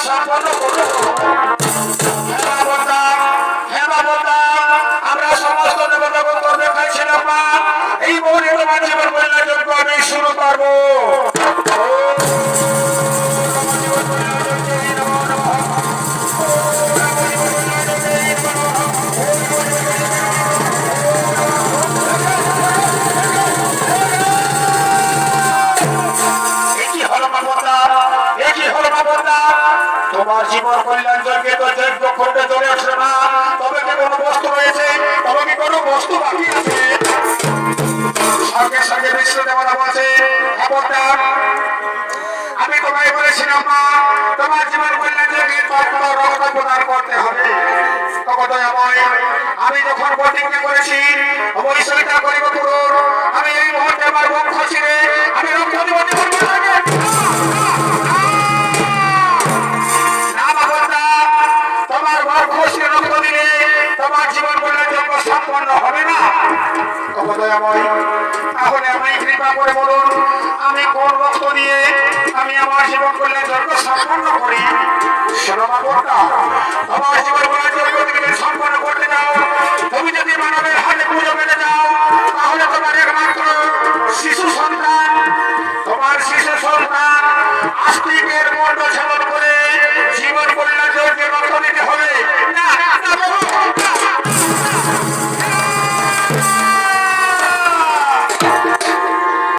সম্পন্ন করবো। আমরা সমস্ত দেবতাগণ করবে খাইছিলাম না, এই মৌলিক তোমার জীবন কল্যাণ যজ্ঞ আমি শুরু করবো। তোমার জীবন কল্যাণ যজ্ঞে তো যজ্ঞ খণ্ডে চলে আসলো না, তবে কি কোনো বস্তু রয়েছে? তবে কি কোনো বস্তু বাকি আছে? সঙ্গে সঙ্গে বিষ্ণু দেবতা বলছে, আমি তোমায় বলেছিলাম মা, তোমার জীবন কল্যাণ যজ্ঞের পর কোনো রক্ত প্রদান করতে হবে। আমি যখন প্রতিজ্ঞা করেছি অবশ্যই তা করিব পূরণ। আমি এই মুহূর্তে আমার বংশ ছিঁড়ে আমি রক্ত দিব। তোমার বংশ ছিঁড়ে রক্ত দিলে তোমার জীবন কল্যাণ যজ্ঞ সম্পন্ন হবে না। তাহলে আমি কৃপা করে বলুন, আমি কোন রক্ত দিয়ে আমি আমার জীবন কল্যাণ যজ্ঞ সম্পন্ন করি? তোমার জীবন কল্যাণ যজ্ঞ তুমি সম্পন্ন করতে যাও, তুমি যদি মানবের হাতে পুজো পেতে যাও, তাহলে তোমার একমাত্র শিশু সন্তান, তোমার শিশু সন্তান আস্তিকের মন্ড